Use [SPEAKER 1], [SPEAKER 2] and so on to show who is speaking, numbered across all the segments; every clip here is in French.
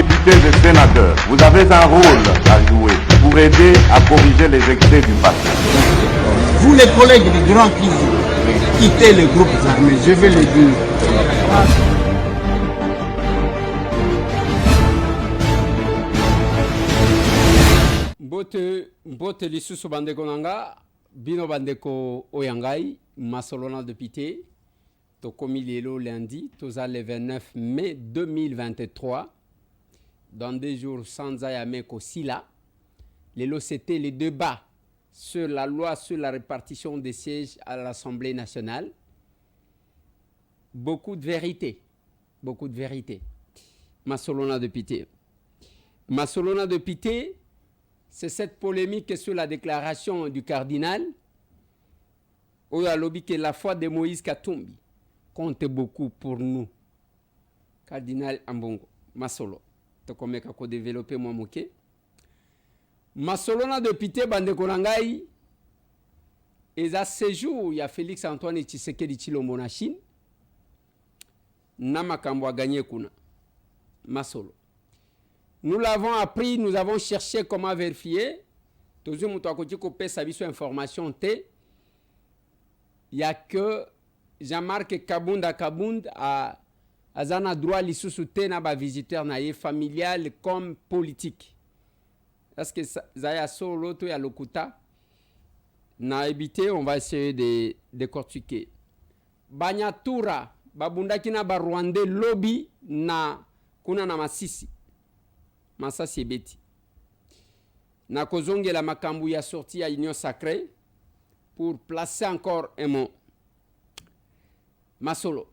[SPEAKER 1] députés et sénateurs, vous avez un rôle à jouer pour aider à corriger les excès du passé.
[SPEAKER 2] Vous les collègues du Grand qui quittez les groupes armés, je vais le dire.
[SPEAKER 3] Mbote lisusu bandeko nanga bino bandeko oyangai masolona député tokomi lelo lundi toza le 29 mai 2023 dans des jours sans ayame kosila lelo c'était le débat sur la loi sur la répartition des sièges à l'Assemblée nationale. Beaucoup de vérité masolona député c'est cette polémique sur la déclaration du cardinal où il a lobby que la foi de Moïse Katumbi compte beaucoup pour nous. Cardinal Ambongo, Masolo. Tu connais kako développer moi moké. Masolo na député bande konangai. Et à ce jour, il y a Félix Antoine Tshisekedi Tshilombo na Chine. Na makambo a gagné kuna. Masolo. Nous l'avons appris, nous avons cherché comment vérifier. Toujours mon côté coupé sa vie sur information T. Il y a que Jean-Marc Kabunda a zana droit lisusu te na ba visiteur na ye familial comme politique. Parce que ça y a solo to ya lokuta na éviter, on va essayer de décortiquer. Banyatura babundaki na ba Rwandais lobby na kuna na Masisi. Masasi ebeti. Na kozonge la makambu ya sorti à Union Sacrée pour placer encore un mot. Masolo.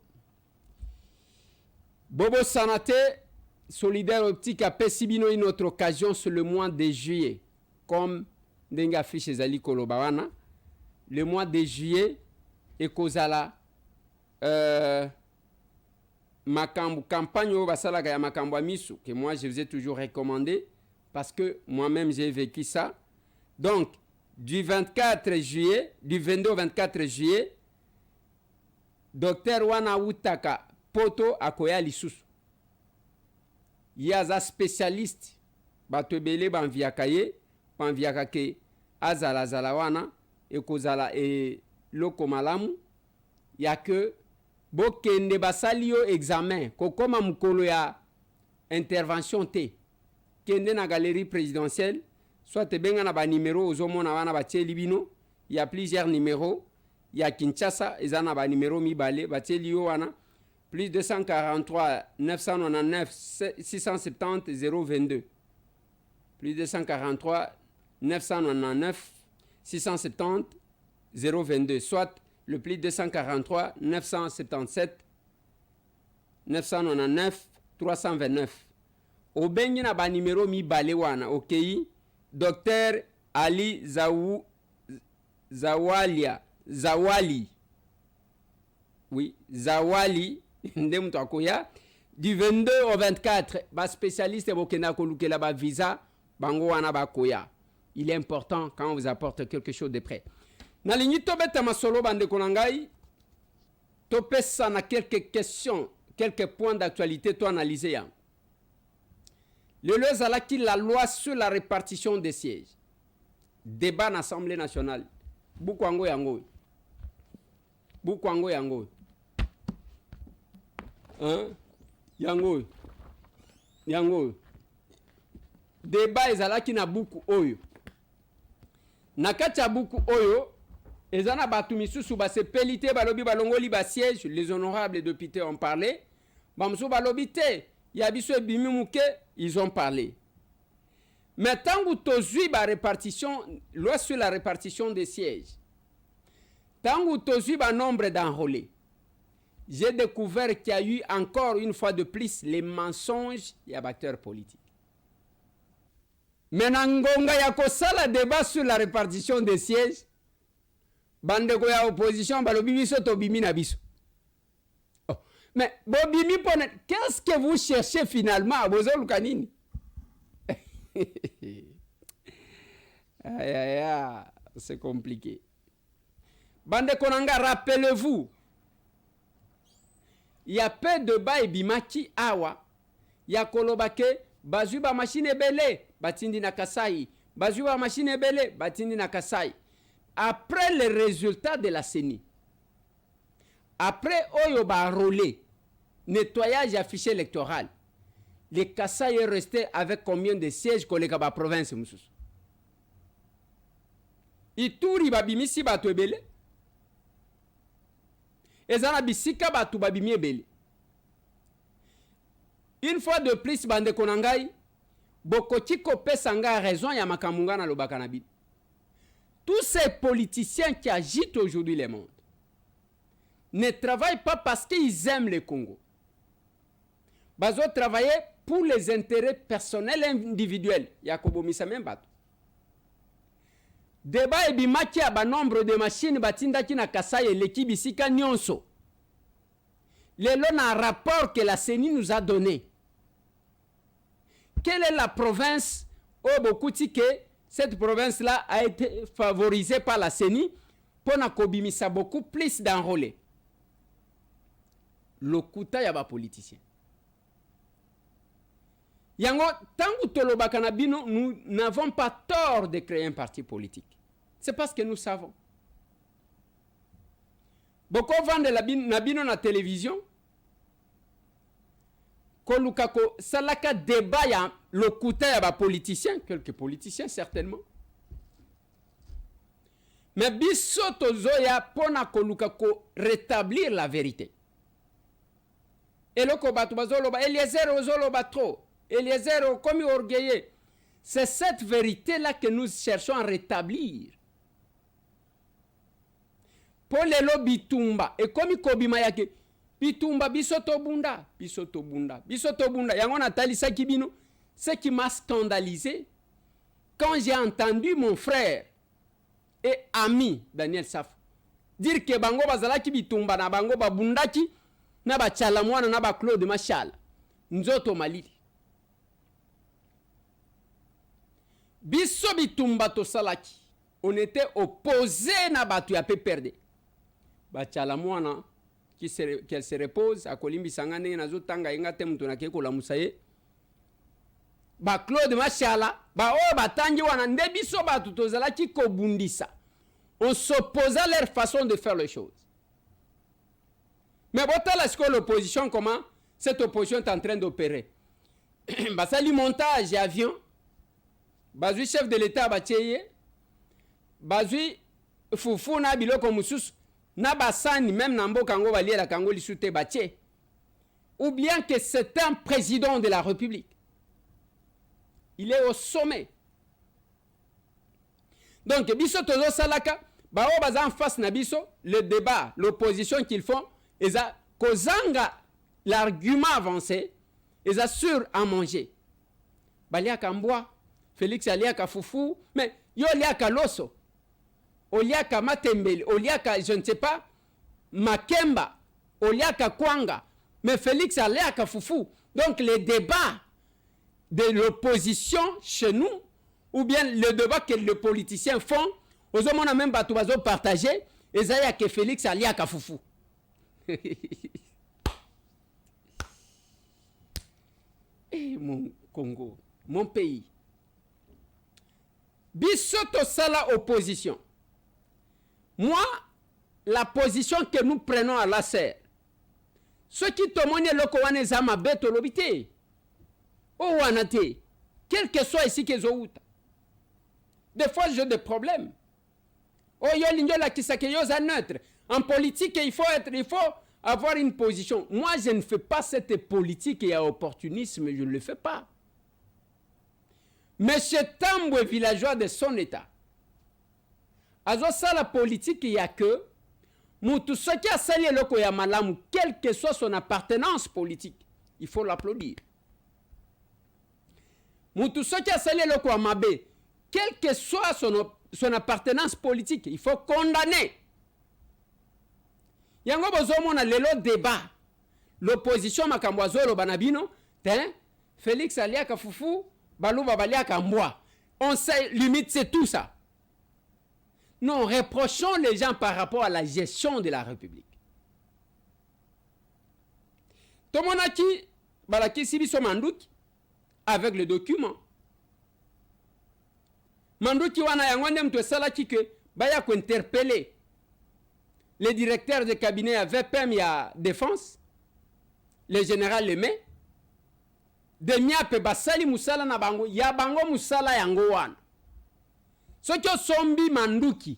[SPEAKER 3] Bobo Sanate, solidaire optique a pesibino une autre occasion sur le mois de juillet. Comme Denga Fiche Zali Kolobawana. Le mois de juillet, et Kozala, makambu campagne au basala ya makambu amisu que moi je vous ai toujours recommandé parce que moi-même j'ai vécu ça. Donc du 24 juillet, du 22 au 24 juillet, Dr Wana Utaka Poto akoya lisusu. Yaza spécialiste batebele banviakaye, banviakake azala zala wana e kozala e loko malamu ya que bokende basali yo examen kokoma mukolo ya intervention te kende na galerie présidentielle soit te benga na ba numéro ozomona wana batie libino il y a plusieurs numéros il y a Kinshasa ezana ba numéro mibale batie liyo wana plus 243 999 670 022 plus 243 999 670 022 soit le plus 243 977 999 329. Au bengi na ba numéro mi balewana okei Dr Ali Zawali. Oui, Zawali ndem to akoya du 22 au 24 ba spécialiste bokena kolukela ba visa bango wana ba koya. Il est important quand on vous apporte quelque chose de près. Na linyi tobeta masolo bande konangai topesa na quelques questions, quelques points d'actualité to analyser ya. Le lezalaki la loi sur la répartition des sièges. Débat à l'Assemblée nationale. Bukwango yango. Hein? Yango. Débat ezalaki na buku oyo. Nakati ya buku oyo ezana batu misusu ba sepelité balobi balongoli ba siège, les honorables députés ont parlé. Bamso balobi te, ya biso bimi muke, ils ont parlé. Mais tangu tozui ba répartition, loi sur la répartition des sièges. Tangu tozui ba nombre d'enrôlés. J'ai découvert qu'il y a eu encore une fois de plus les mensonges et acteurs politiques. Maintenant, ngonga ya kosala débat sur la répartition des sièges. Bandeko ya opposition balobi biso to bimi na biso. Oh. Mais bobimi pone, qu'est-ce que vous cherchez finalement? Bozolu kanini? C'est compliqué. Bandeko nanga, rappelez-vous, il y a peu de ba ebimaki awa, ya kolobake bazwi ba machine ebele batindi na Kasai, bazwi ba machine ebele batindi na Kasai. Après le résultat de la CENI, après oyo ba rolé nettoyage affiché électoral, le Kasai est resté avec combien de sièges koleka ba province mususu? Ituri babimisi bato ebele, ezana bisika bato babimi ebele. Une fois de plus, bande konangai, bokoti kopesa nga raison ya makamunga na lobaka na bino. Tous ces politiciens qui agitent aujourd'hui le monde ne travaillent pas parce qu'ils aiment le Congo. Bazo travailler pour les intérêts personnels et individuels. Yakobo Missamen bato. Débat ebimaki ya ba nombre de machines batindaki na Kasai eleki bisika nyonso. Lelo na rapport que la CENI nous a donné. Quelle est la province où beaucoup que cette province-là a été favorisée par la CENI pour na kobimisa beaucoup plus d'enrôlés? Le kuta ya ba politicien. Yango, tangu tolobaka na bino, nous n'avons pas tort de créer un parti politique. C'est parce que nous savons. Beaucoup vendent la bino na télévision. Kolukako salaka débat ya le kuta ya ba politicien, quelques politiciens certainement. Mais biso tozoya pona kolukako rétablir la vérité. Et le kobato bazoloba Eliezer ozoloba trop. Eliezer comme orgueilleux. C'est cette vérité là que nous cherchons à rétablir. Pour les lobby tumba et comme kobima yake bitumba bisoto bunda. Yango natalisa kibino, ce qui m'a scandalisé quand j'ai entendu mon frère et ami Daniel Saf dire que bango bazalaki bitumba na bango babundaki na ba Chalamwana na ba Claude Machala nzoto malili. Biso bitumba to salaki, on était opposés na batu ya pe perdre. Ba Chalamwana qu'elle se repose à Kolimbi Sangane na zotanga inga te mutu na keko la musaye. Ba Claude Machala ba o batangi wana nde biso batu to salaki ko bundisa. On s'opposait à leur façon de faire les choses. Mais voilà ce que l'opposition, comment cette opposition est en train d'opérer. Basali montage avion, bazui chef de l'État bateye, bazui fufu na biloko mususu, na basani même nambo kango balie la kango lisute batie. Ou bien que c'est un président de la République. Il est au sommet. Donc biso tozo salaka, ba o baza en face na biso, le débat, l'opposition qu'ils font, eza kozanga l'argument avancé, eza sûr à manger. Baliaka mbwa, Félix aliaka fufu, mais yo liaka loso. Oliaka matembele, oliaka je ne sais pas makemba, oliaka kwanga, mais Félix aliaka fufu. Donc les débats de l'opposition chez nous, ou bien le débat que les politiciens font, aux hommes on a même pas tout partagé, et ça y a que Félix aliaka fufu. Et mon Congo, mon pays. Bisoto sala opposition. Moi, la position que nous prenons à la serre, ce qui te monnaie le kowane zama beto lobité, ou wanate, quel que soit ici que zouta. Des fois, j'ai des problèmes. Oh, yo l'inyo la kisake yo za neutre. En politique, il faut avoir une position. Moi, je ne fais pas cette politique et à opportunisme, je ne le fais pas. Monsieur Tambwe, villageois de son état, à ça la politique, il y a que Moutou Soki a sali loko ya malamu, quelle que soit son appartenance politique, il faut l'applaudir. Moutou Soki a sali loko ya mabe, quelle que soit son appartenance politique, il faut condamner. Yango bozomona lelo débat. L'opposition makambwazolo banabino, Félix aliaka fufu, baluba baliaka mbwa. On sait, limite c'est tout ça. Non, reprochons les gens par rapport à la gestion de la République. Tomonaki, balaki sibiso manduki, avec le document. Manduki wana yango nde mtu esalaki ke baya ko interpeller le directeur de cabinet à VPM ya défense, le général Lemay, de miape basali musala na bango, ya bango musala yango wana. Soki sombi Manduki,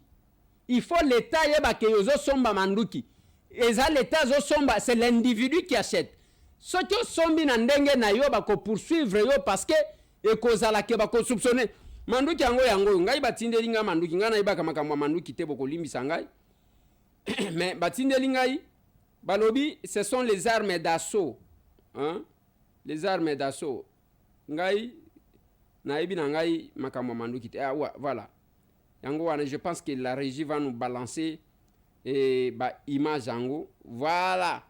[SPEAKER 3] il faut l'État yeba ke yozo somba Manduki. Et ça l'État zo somba, c'est l'individu qui achète. Soki sombi na ndenge na yo bako poursuivre yo parce que ekozala ke bako soupçonner. Manduki yango ngai batindeli nga Manduki ngana ibaka makamwa Manduki te boko limbisa ngai. Mais batindeli ngai balobi ce sont les armes d'assaut. Hein? Les armes d'assaut. Ngai naibi na ngai makamwa Manduki te. Ah ouais, voilà. Yango wana, je pense que la régie va nous balancer et image yango. Voilà.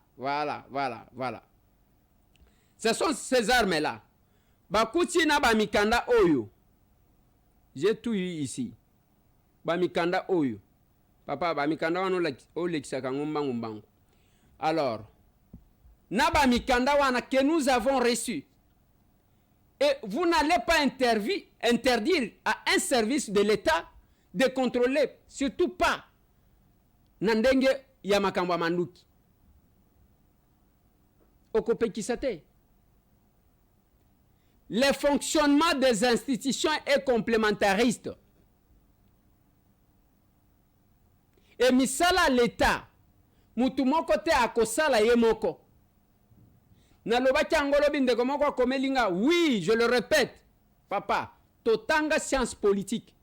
[SPEAKER 3] Ce sont ces armes là. Bakuti na ba mikanda oyo. J'ai tout eu ici. Ba mikanda oyo. Papa ba mikanda wana o lekisaka ngombango. Alors, na ba mikanda wana que nous avons reçu. Et vous n'allez pas interdire à un service de l'État de contrôler, surtout pas Nandenge Yamakamba Manduki. Okope Kisate. Le fonctionnement des institutions est complémentariste. Et misala l'État, mutumoko te akosala yemoko. Nalobaki angolo bindeko moko komelinga, oui, je le répète, papa, totanga science politique.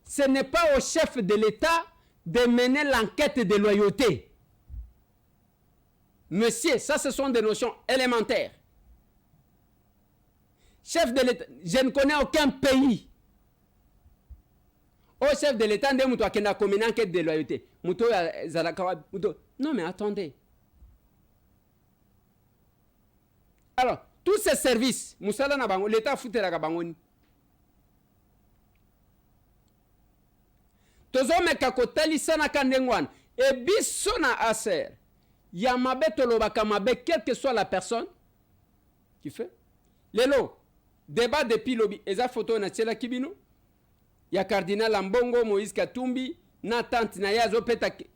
[SPEAKER 3] Ce n'est pas au chef de l'État de mener l'enquête de loyauté. Monsieur, ça ce sont des notions élémentaires. Chef de l'État, je ne connais aucun pays. Au chef de l'État, qui a commis une enquête de loyauté. Non mais attendez. Alors, tous ces services, l'État fout la Gabangoni. Tozome kakotali sana kandengwan. Et bisona aser. Yamabe tolobaka mabe, quelle que soit la personne qui fait. Lelo, débat depuis lobby. Eza photo na tchela kibino. Ya cardinal Ambongo, Moïse Katumbi, na tante na ya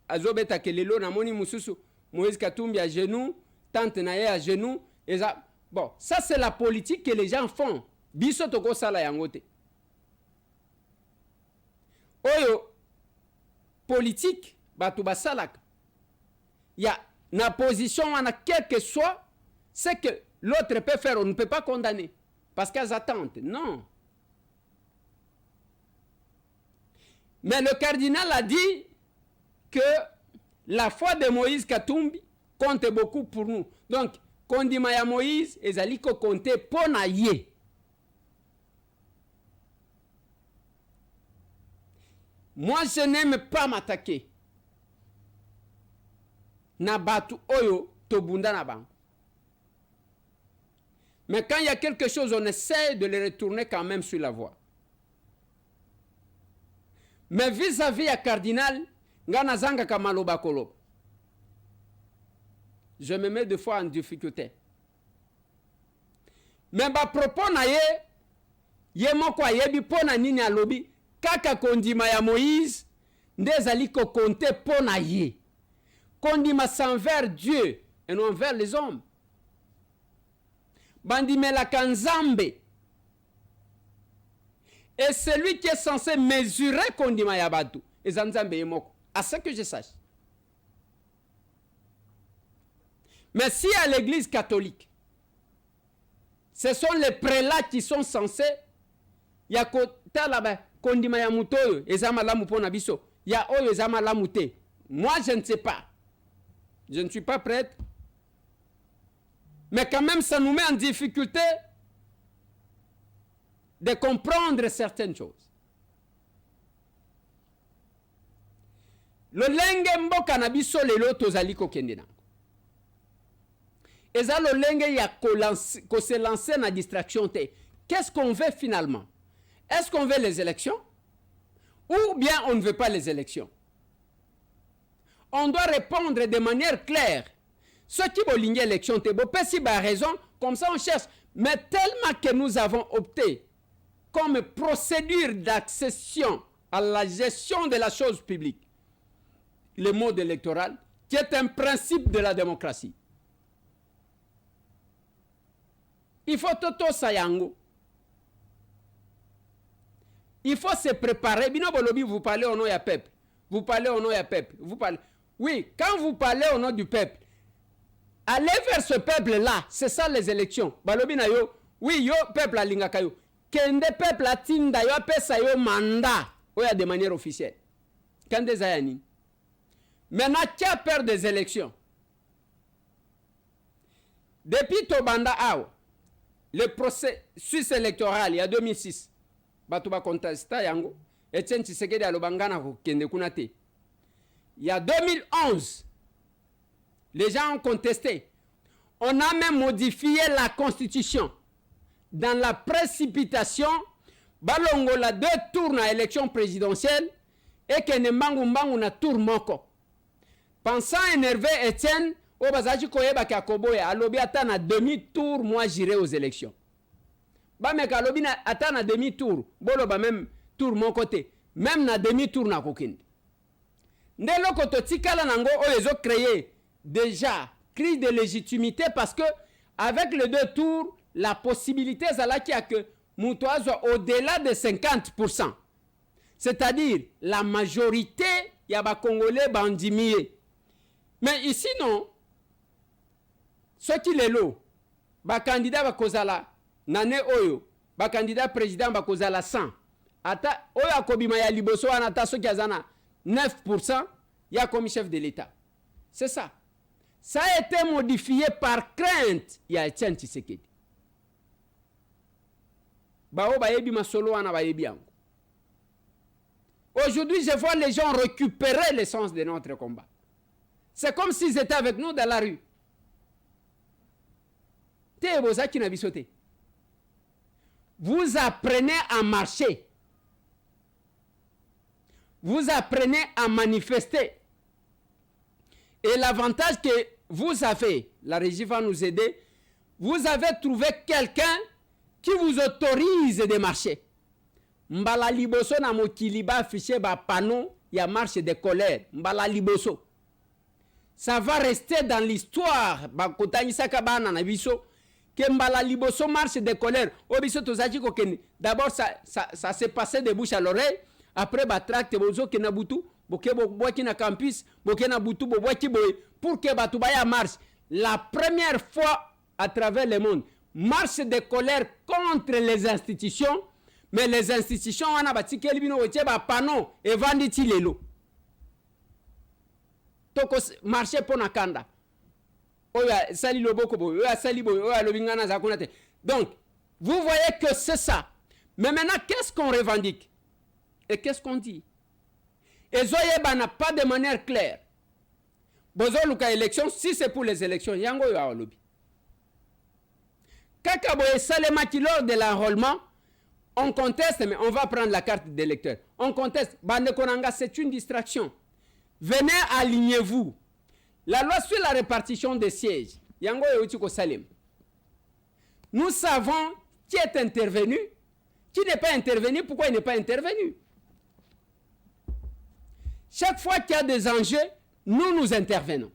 [SPEAKER 3] azobeta ke lelo na moni mususu. Moïse Katumbi à genoux, tante na ya à genoux. Eza, bon, ça c'est la politique que les gens font. Biso toko sala yangote. Oyo, politique, batu basalak. Il y a na position, quel que soit, c'est que l'autre peut faire, on ne peut pas condamner. Parce qu'elles attendent. Non. Mais le cardinal a dit que la foi de Moïse Katumbi compte beaucoup pour nous. Donc, quand on dit Maya Moïse, ils allaient compter pour naïe. Moi, je n'aime pas m'attaquer. Nabatu oyo tobunda na bang. Mais quand il y a quelque chose, on essaie de les retourner quand même sur la voie. Mais vis-à-vis à cardinal, ngana zanga kamaloba kolo. Je me mets deux fois en difficulté. Mais ba propos na ye moko yebi pona nini alobi kaka kondima ya Moïse ndezali ko compter pona ye. Kondima s'envers Dieu et non envers les hommes. Bandimela kanzambe. Et celui qui est censé mesurer kondima ya batu ezanzambe yemoko. À ce que je sache. Mais si à l'église catholique, ce sont les prélats qui sont censés, ya kota là-bas, kondima ya mutoyo, ezama lamu pona biso, ya oyo ezama lamu te. Moi, je ne sais pas. Je ne suis pas prêtre. Mais quand même, ça nous met en difficulté de comprendre certaines choses. Le lenge mboka na biso lelo tozali kokende nango. Eza le lenge ya ko se lancer na distraction te. Qu'est-ce qu'on veut finalement? Est-ce qu'on veut les élections? Ou bien on ne veut pas les élections? On doit répondre de manière claire. Ceux qui veulent l'élection, te bo pesi ba raison, comme ça on cherche. Mais tellement que nous avons opté comme procédure d'accession à la gestion de la chose publique, le mode électoral, qui est un principe de la démocratie. Il faut toto sayango. Il faut se préparer. Bino bolobi, vous parlez au nom du peuple. Vous parlez au nom du peuple. Vous parlez. Oui, quand vous parlez au nom du peuple, allez vers ce peuple-là. C'est ça les élections. Balobi na yo. Oui, yo peuple a lingaka yo. Kende peuple a tinda yo pesa yo mandat. Oya de manière officielle. Kende zayani. Maintenant, qui a peur des élections? Depuis Tobanda Awa, le processus électoral, il y a 2006, Batouba Contesta Yango, Etienne Tshisekedi a l'Obangana Kende Kunate. Il y a 2011, les gens ont contesté. On a même modifié la constitution. Dans la précipitation, Balongo la 2 tours à l'élection présidentielle et que Nembangu Mbangu na tour moko. Pensant énerver Etienne, au bazaji koyeba kakoboya, alobi atana demi-tour, moi j'irai aux élections. Ba meka alobi atana demi-tour, bolo ba même tour mon côté, même na demi-tour na kokinde. Ndelo koto tikala nango oyezo créé déjà crise de légitimité parce que avec les 2 tours, la possibilité zalaki a que Moutoa soit au-delà de 50%. C'est-à-dire la majorité yaba Congolais bandimié. Mais ici non. Ce qui est là, ba candidat ba kozala nane oyo, ba candidat président ba kozala 100. Ata oyo akobima ya liboso anata so kiazana 9%, ya comme chef de l'État. C'est ça. Ça a été modifié par crainte ya Etienne Tshisekedi. Bao ba yebi masolo wana ba yebi yango. Aujourd'hui, je vois les gens récupérer l'essence de notre combat. C'est comme s'ils étaient avec nous dans la rue. Vous apprenez à marcher. Vous apprenez à manifester. Et l'avantage que vous avez, la régie va nous aider, vous avez trouvé quelqu'un qui vous autorise de marcher. Mbala liboso na mokili ba affiché ba panneau, ya marche de colère. Mbala liboso. Ça va rester dans l'histoire. Ba kotangisa kabana na biso que mbala liboso marche de colère. Obiso tozachi ko ken. D'abord ça s'est passé de bouche à l'oreille. Après ba tracte bozo ke na butu, boke bo ki na campus, boke na butu bo ki boy pour que batu ba ya marche. La première fois à travers le monde, marche de colère contre les institutions. Mais les institutions, on a bâti quelqu'un qui a panneau et vendu lelo. Toko marché pour nakanda. Oya sali loboko boy, oya sali boy, oya lobingana zakunate. Donc, vous voyez que c'est ça. Mais maintenant, qu'est-ce qu'on revendique? Et qu'est-ce qu'on dit? Et Zoyeba n'a pas de manière claire. Bozo luka élection, si c'est pour les élections, yango ya lobby. Kaka boye salema ki lors de l'enrôlement, on conteste, mais on va prendre la carte d'électeur. On conteste. Bande Konanga, c'est une distraction. Venez, alignez-vous. La loi sur la répartition des sièges. Yango Youtiko Salim. Nous savons qui est intervenu, qui n'est pas intervenu, pourquoi il n'est pas intervenu. Chaque fois qu'il y a des enjeux, nous intervenons.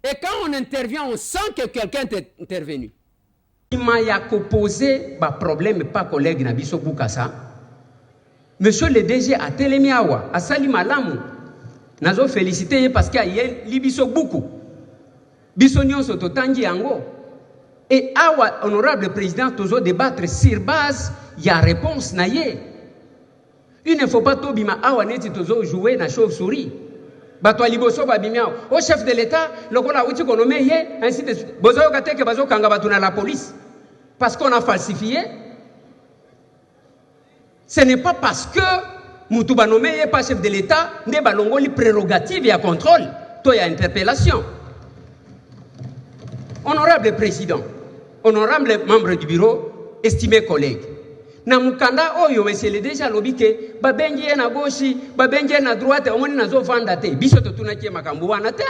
[SPEAKER 3] Et quand on intervient, on sent que quelqu'un est intervenu. Il m'a posé un problème, pas collègue Nabiso Boukassa. Monsieur le DG a télémiawa, a sali malamu. Nazo félicité parce qu'il y a libiso beaucoup. Bisonyon soto tangi yango. Et awa, honorable président, toujours débattre sur base, il y a réponse naye. Il ne faut pas tout bima awa neti toujours jouer na chauve-souris. Bato liboso babimiao. Au chef de l'État, le kola uti konome ye, ainsi de suite. Bozo kateke bazo kanga batu na la police. Parce qu'on a falsifié. Ce n'est pas parce que Moutouba nommé n'est pas chef de l'État, n'est pas les prérogatives et à contrôle, toi il y a interpellation. Honorable président, honorable membre du bureau, estimés collègues, Namukanda oyo monsieur le déjà lobby que babengi na gauche, babengi na droite, omoni nazo vanda te, biso to tunakie makambo wana te.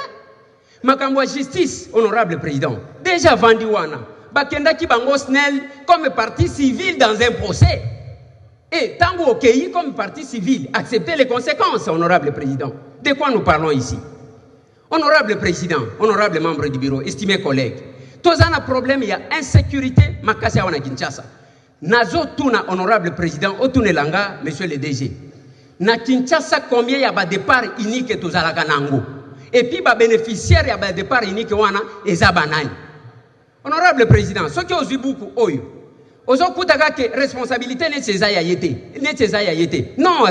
[SPEAKER 3] Makambo justice, honorable président, déjà vendu wana. bakendaki bango SNEL comme partie civile dans un procès. Et Tango Okei comme partie civile, acceptez les conséquences, honorable président. De quoi nous parlons ici? Honorable président, honorable membre du bureau, estimés collègues, tous un problème, il y a insécurité, makasi wana Kinshasa. Nazo tuna honorable président, otunelanga, monsieur le DG. Na Kinshasa, combien il y a de départ unique tous à la Kanango? Et puis, ba bénéficiaire, il y a de départ unique wana, et zabanani. Honorable président, ce qui est beaucoup, oyo. Responsabilité non,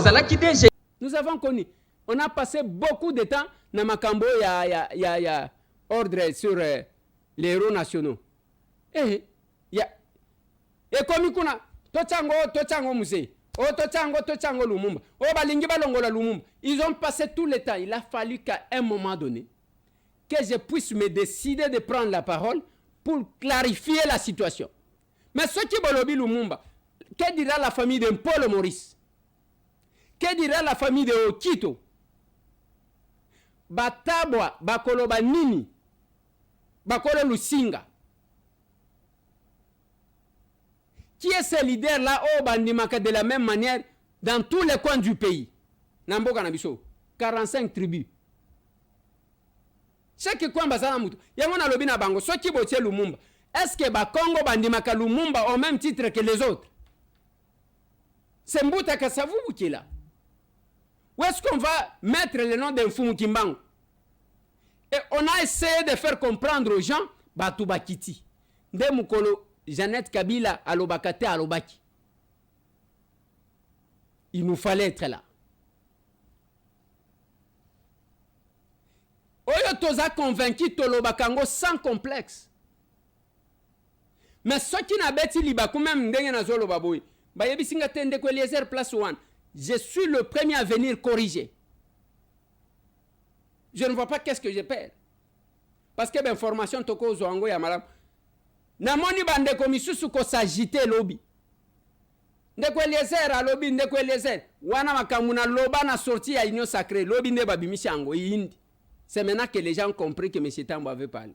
[SPEAKER 3] nous avons connu. On a passé beaucoup de temps dans Makambo, il y a ordre sur les héros nationaux. Et comme il y a Tochango Moussé, Tochango Lumumba, Balingi Balongola Lumumba, ils ont passé tout le temps. Il a fallu qu'à un moment donné, que je puisse me décider de prendre la parole pour clarifier la situation. Mais ce qui est Bolobi Lumumba, que dira la famille de Paul Maurice? Que dira la famille de Okito? Batabwa, Bakolo Banini, Bakolo Lusinga. Qui est ce leader-là au Bandimaka de la même manière dans tous les coins du pays? Nambo Kanabiso, 45 tribus. Chaque coin bazana mutu. Yamona lobina bango, ce qui botie Lumumba. Est-ce que Bakongo Bandimaka Lumumba au même titre que les autres? C'est Mbouta Kassavou qui est là. Où est-ce qu'on va mettre le nom d'un Fumu Kimbango? Et on a essayé de faire comprendre aux gens, Batou Bakiti. Ndemukolo Jeannette Kabila Alobakate Alobaki. Il nous fallait être là. Oyo toza convaincu Tolobakango sans complexe. Mais ce qui n'a pas été libakou même ndenge na zolo baboy. Bayebi singa tende ko Eliezer place one. Je suis le premier à venir corriger. Je ne vois pas qu'est-ce que je perds. Parce que l'information toko zoango ya malam. Na moni bande komisusu ko s'agiter lobby. Ndeko Eliezer a lobby ndeko Eliezer. Wana makamuna loba na sorti ya union sacrée. Lobby nde babimisi yango yindi. C'est maintenant que les gens ont compris que M. Tambo avait parlé.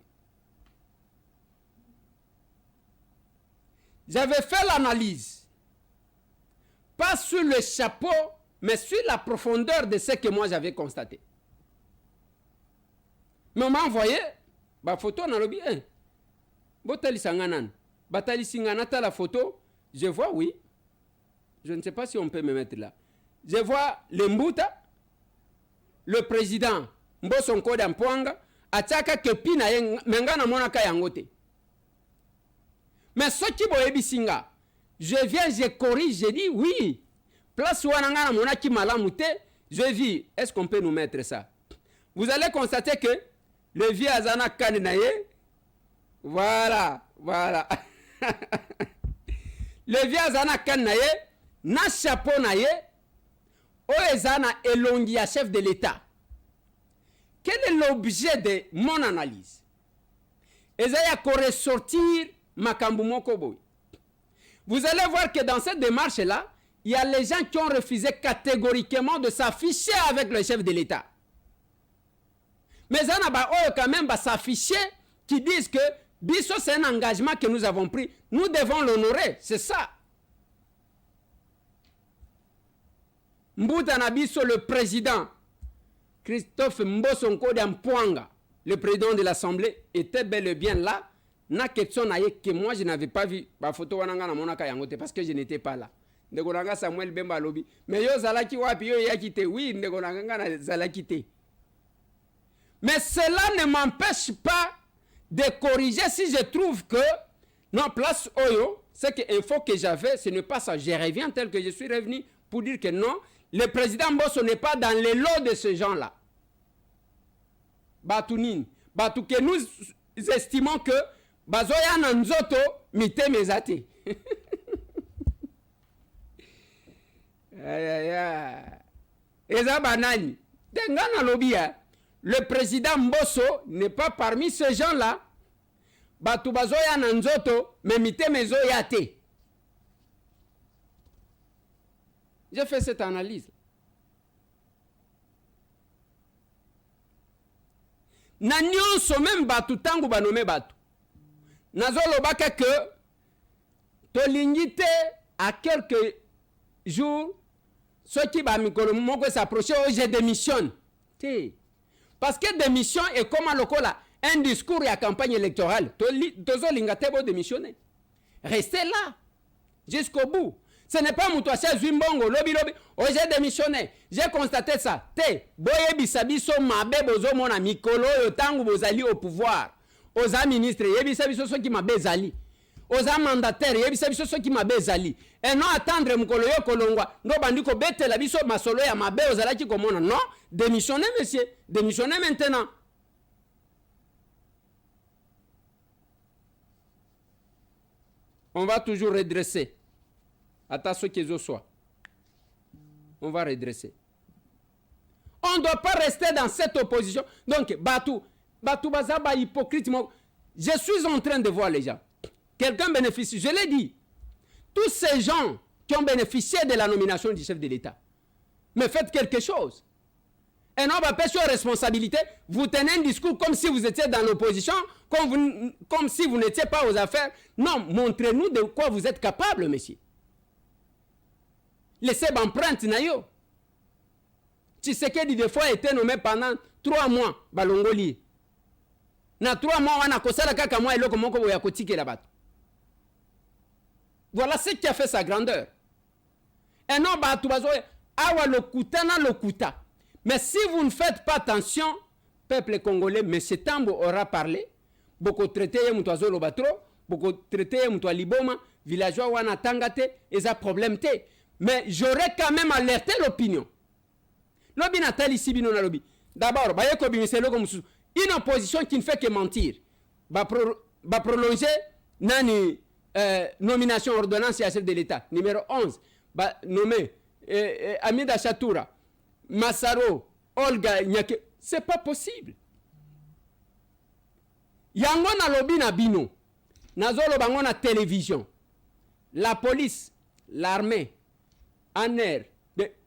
[SPEAKER 3] J'avais fait l'analyse, pas sur le chapeau, mais sur la profondeur de ce que moi j'avais constaté. Mais on m'a envoyé la photo dans le bien. Botali Sanganan, Batali Singanata la photo, je vois oui. Je ne sais pas si on peut me mettre là. Je vois le Mbouta, le président Mbosonko Dampuanga, Ataka Kepi na Mengana Monaka Yangote. Mais ce qui est singa, je viens, je corrige, je dis oui. Place où on a monaki malamute, je dis, est-ce qu'on peut nous mettre ça? Vous allez constater que le vieux Azana Kanenaye, voilà. Le vieux Azana Kanenaye, na chapeau naye, Oezana Elongia, chef de l'État. Quel est l'objet de mon analyse? Ezaya corre sortir Makambu Mokoboy. Vous allez voir que dans cette démarche-là, il y a les gens qui ont refusé catégoriquement de s'afficher avec le chef de l'État. Mais il y a quand même s'afficher qui disent que Bisso, c'est un engagement que nous avons pris. Nous devons l'honorer. C'est ça. Mbouta Nabiso, le président, Christophe Mbosonko Dampuanga, le président de l'Assemblée, était bel et bien là. Na question que moi je n'avais pas vu la photo wananga na monaka yangote parce que je n'étais pas là. Ndegonanga Samuel Bemba lobi. Mais yo zalaki wapi yo yakite oui ndegonanga na zalakite. Mais cela ne m'empêche pas de corriger si je trouve que non place oyo, c'est que info que j'avais, ce n'est pas ça. Je reviens tel que je suis revenu pour dire que non, le président Mbosso n'est pas dans les lots de ces gens-là. Batounin, Batou que nous estimons que Bazoya Nanzoto mite mezate. Eza banani. Dengana lobia. Le président Mbosso n'est pas parmi ces gens-là. Batou Bazoya Nanzoto mais mite mezoyate. J'ai fait cette analyse. Na nyonso même Batou tangu banome Batou. nazolobaka que tolingi te à quelques jours ceux qui ba mikolo moko s'approcher au je démissionne te parce que démission est comme lokola un discours et à campagne électorale tozolinga te bo démissionner restez là jusqu'au bout. Ce n'est pas Moutouacha Zwimbongo, lobby, oh j'ai démissionné, j'ai constaté ça. Te, boye bisabiso mabe bozo mona mikolo yotangu bozali au pouvoir. Oza ministre, yebisabiso so qui mabe zali. Oza mandataire, yebisabiso so qui mabe zali. Et non attendre mukolo yo kolongwa, no bandiko bete la biso masolo ya mabe ozala ki komona. Non, démissionnez monsieur, démissionnez maintenant. On va toujours redresser. Attention qu'ils soient. On va redresser. On ne doit pas rester dans cette opposition. Donc, Batou Bazaba hypocrite. Je suis en train de voir les gens. Quelqu'un bénéficie. Je l'ai dit. Tous ces gens qui ont bénéficié de la nomination du chef de l'État. Mais faites quelque chose. Et non, pas sur responsabilité. Vous tenez un discours comme si vous étiez dans l'opposition, comme si vous n'étiez pas aux affaires. Non, montrez-nous de quoi vous êtes capable, monsieur. Laissez l'empreinte nayo. Tshisekedi des fois été nommé pendant 3 mois balongoli. Na 3 mois wana kosala kaka mwa eloko moko boya kotikela bato. Voilà ce qui a fait sa grandeur. Et non bato bazo awa lokuta na lokuta. Mais si vous ne faites pas attention, peuple congolais, M. Tambo aura parlé, beaucoup traité muto azolo batro, beaucoup traité muto liboma, villageois wana tangate, et ça problème te. Mais j'aurais quand même alerté l'opinion. Lobi Nathalie Sibino na lobi. D'abord, une opposition qui ne fait que mentir. Va prolonger nani nomination ordonnance à chef de l'État. Numéro 11. Va nommer Amida Chatoura, Massaro, Olga Nyake. C'est pas possible. Yango na lobi na bino. Nazolo bango na télévision. La police, l'armée, en air,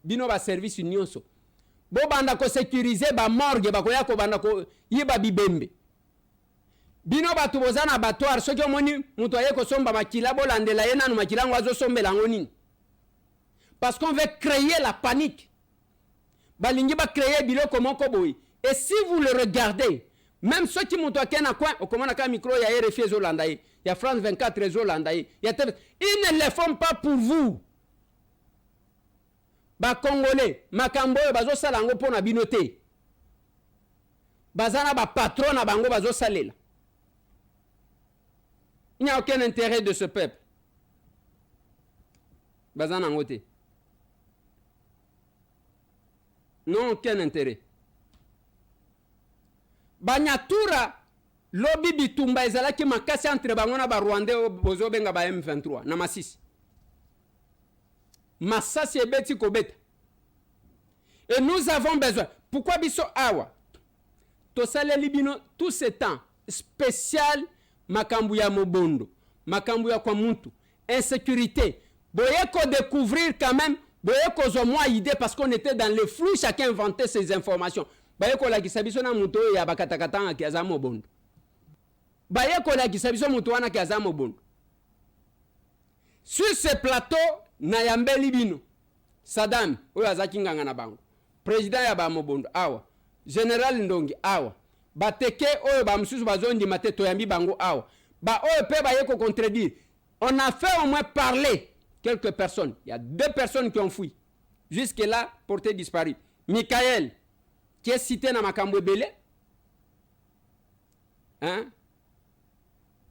[SPEAKER 3] bino ba service nyonso. Bo banda ko sécuriser ba morgue ba ko yako banda ko yiba bibembe. Bino ba tubozana abattoir soki omoni muto aye ko somba makila bolandela yena no makila ngwazo sombela ngoni. Parce qu'on veut créer la panique. Balingi ba créer biloko moko boy. Et si vous le regardez, même ceux qui muto akena coin au comment ka micro ya RFI Zolanda y a France 24 Zolanda y a ils ne le font pas pour vous. Ba Congolais, makambo bazo salango pona binote. Bazana ba patron na bango bazo salela. Il n'y a aucun intérêt de ce peuple. Bazana ngote. Non, aucun intérêt. Banyatura lobi bitumba ezalaki makasi entre bango na ba Rwandais bozo benga ba M23 na Masisi. Massasi ebeti kobeta. Et nous avons besoin. Pourquoi biso awa? Tosale libino tout ce temps spécial makambu ya mobondo, makambu ya kwa muntu, insécurité. Boye ko découvrir quand même, boye ko zo moi idée parce qu'on était dans le flou, chacun inventait ses informations. Boye ko la kisabiso na muto ya bakatakatanga ki aza mobondo. Boye ko la kisabiso muto wana ki aza mobondo. Sur ce plateau na yambe libino Saddam oyo azaki nganga na bango président ya ba mobondo awa général Ndongi awa bateke oyo ba mususu bazondi mate to yambi bango awa ba oyo pe ba yeko contredire. On a fait au moins parler quelques personnes. Il y a 2 personnes qui ont fui jusque là porté disparu. Michael qui est cité na makambo belé, hein,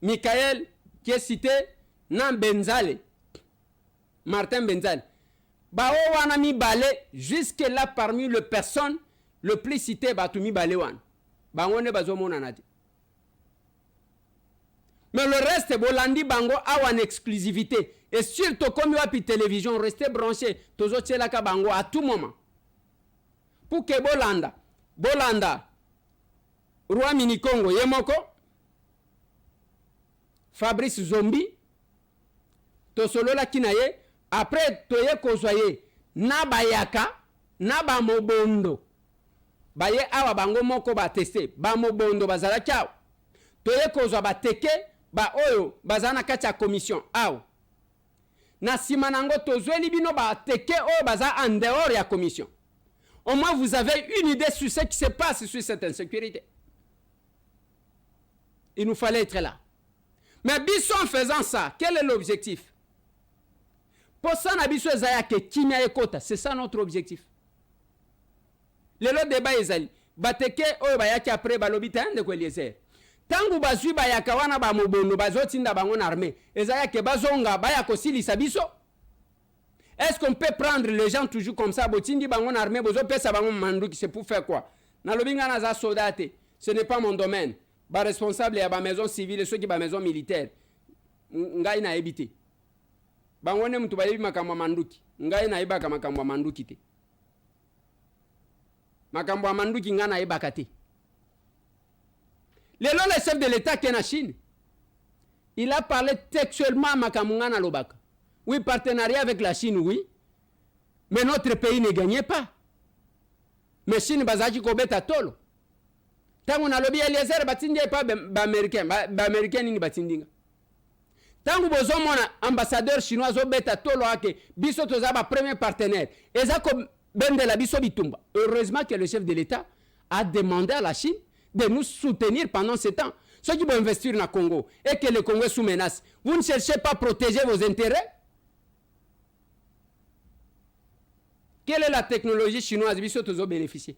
[SPEAKER 3] Michael qui est cité na Benzale, Martin Benzale. Ba o wana mi balé jusque là parmi les personnes le plus cité batumi balé wan. Ba ngone bazo mona nati. Mais le reste bolandi bango a en exclusivité et surtout comme wapi télévision restez branché tozo tshela ka bango à tout moment. Pour que Bolanda Roi Mini Congo yemoko Fabrice Zombi tosolola kinaye après toye kozwaye na bayaka na ba mobondo baye awa bango moko ba tester ba mobondo bazala kyao toye kozwa ba teke ba oyo bazana kati ya commission awa na sima nango tozweli bino ba teke oyo baza en dehors ya commission. Au moins vous avez une idée sur ce qui se passe sur cette insécurité. Il nous fallait être là. Mais biso en faisant ça, quel est l'objectif? Pour ça na biso ezaya ke kimia ekota, c'est ça notre objectif. Lelo débat ezali bateke oyo bayaki après balobi tande ko Eliezer. Tangu bazwi bayaka wana ba mobondo bazotinda bango na armée, ezaya ke bazonga baya kosilisa biso. Est-ce qu'on peut prendre les gens toujours comme ça, botindi bango na armée, bozo pesa bango manduki, c'est pour faire quoi? Na lobinga na za soldate, ce n'est pas mon domaine. Ba responsable ya ba maison civile, ceux qui ba maison militaire. Ngai na ebité. Bango ne mutu bayebi makambo manduki. Ngai na ebaka makambo manduki te. Makambo manduki nga na ebaka te. Le chef de l'État qui est en Chine, il a parlé textuellement à Makamunga na Lobaka. Oui, partenariat avec la Chine, oui. Mais notre pays ne gagnait pas. Mais Chine bazaki kobeta tolo. Tangu na lobi Eliezer batindi pas américain ni batindinga. Tangu bozo mona ambassadeur chinois zo beta tolo ake biso toza ba premier partenaire. Eza ko bende la biso bitumba. Heureusement que le chef de l'État a demandé à la Chine de nous soutenir pendant ce temps. Ceux qui vont investir dans le Congo et que le Congo est sous menace, vous ne cherchez pas à protéger vos intérêts? Quelle est la technologie chinoise biso tozo bénéficier?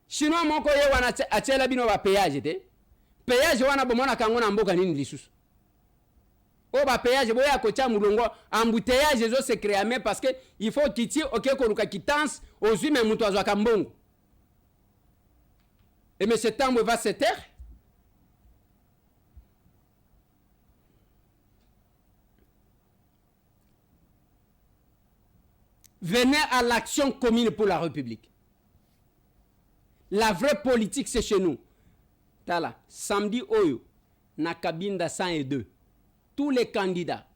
[SPEAKER 3] Chinois moko ye wana achela bino ba péage te. Péage wana bomona kango na mboka nini lisusu. O ba péage boya ko cha mulongo embouteillage zo se créer mais parce que il faut kiti OK ko luka kitance ozui mais mutu azwa kambongo. Et M. Tambwe va se taire. Venez à l'action commune pour la République. La vraie politique, c'est chez nous. Tala, samedi Oyo, na Kabinda 102, tous les candidats,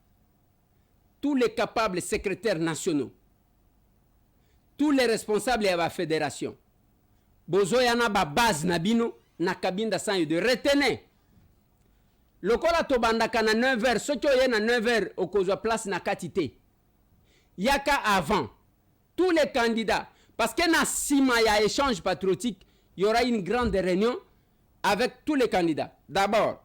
[SPEAKER 3] tous les capables secrétaires nationaux, tous les responsables de la fédération, bozoyana ba base nabino na Kabinda 102. Retenez, lokola tobandaka na 9h, soki oye na 9h okozwa place na katite. Yaka avant, tous les candidats, parce que na sima ya échange patriotique, il y aura une grande réunion avec tous les candidats. D'abord,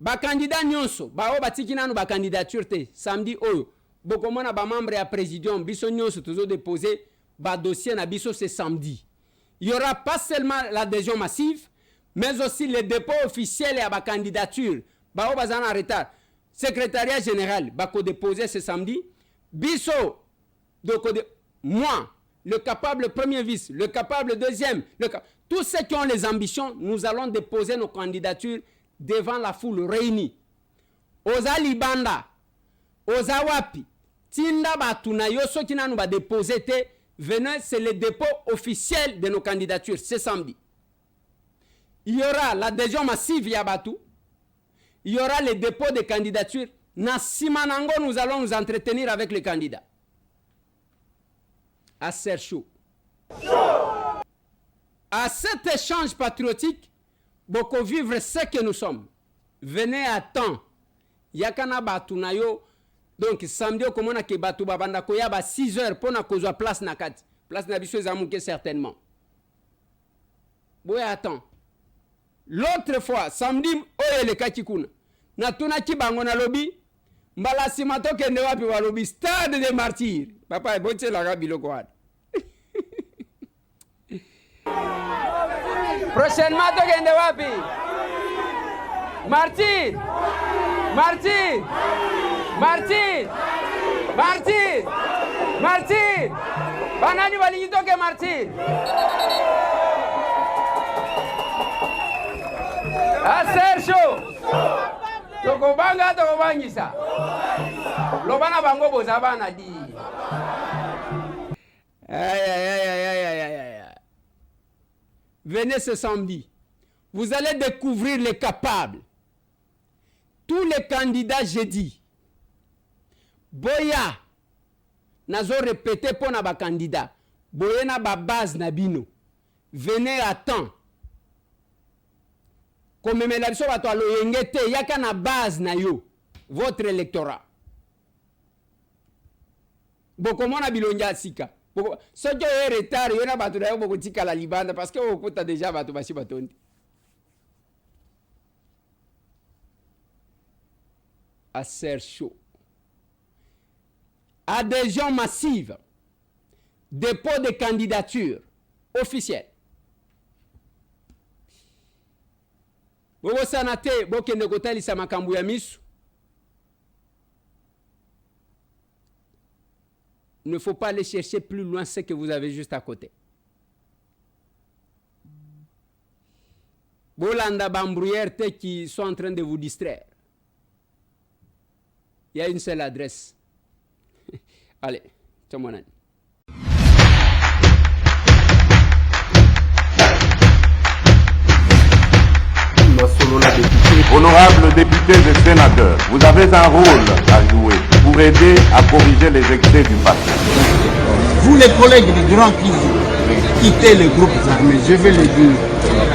[SPEAKER 3] ba candidat nyonso, ba o batiki nanu ba candidature te, samedi oyo, bokomona ba membre ya présidium, biso nyonso tozo déposer ba dossier na biso ce samedi. Il y aura pas seulement l'adhésion massive, mais aussi le dépôt officiel à la candidature. Ba o bazana en retard. Secrétariat général, ba ko déposer ce samedi. Biso, donc moi, le capable premier vice, le capable deuxième, tous ceux qui ont les ambitions, nous allons déposer nos candidatures devant la foule réunie. Oza Libanda, Oza Wapi, Tinda Batuna, Yoso Kina nous va déposer, venez, c'est le dépôt officiel de nos candidatures, c'est samedi. Il y aura l'adhésion massive Yabatu, il y aura le dépôt de candidatures. Na Simanango, nous allons nous entretenir avec les candidats. À Serchou. À cet échange patriotique, beaucoup vivre ce que nous sommes. Venez à temps. Yakana Batunayo. Donc, samedi, comme on a que Batu Babanda Koya, 6 heures pour na kozwa place na kat. Place na biso ezamouke certainement. Boya attends. L'autre fois, samedi, oye le Kakikuna. Na tunaki bango na lobby. Mbala simato kende wapi wa lobby. Stade des martyrs. Papa, boche la gabi loko wad. Prochainement, to kende wapi. Martyr. Martyr. Martyr. Martyr. Martyr. Banani walingi toke martyr. Ah, Sergio. Tokobanga tokobangisa. Lobana bango bozabana di. Aïe. Venez ce samedi. Vous allez découvrir les capables. Tous les candidats jeudi. Boya. Nazo répété pour na ba candidat. Boya na ba base na bino. Venez à temps. komemela biso bato aloyenge te yaka na base na yo votre électorat bokomona bilongi ya sika soki oyo retard yo na bato na yo bokotikala libanda parce que okuta déjà bato basi batondi à serre chaud adhésion massive dépôt de candidature officielle bobosana te bokende kotalisa makambo ya misu. Il ne faut pas aller chercher plus loin ce que vous avez juste à côté. Bolanda bambrouillères qui sont en train de vous distraire. Il y a une seule adresse. Allez, c'est mon ami.
[SPEAKER 1] Honorables députés et sénateurs, vous avez un rôle à jouer pour aider à corriger les excès du passé.
[SPEAKER 2] Vous les collègues du Grand qui quittez les groupes armés, je vais le dire.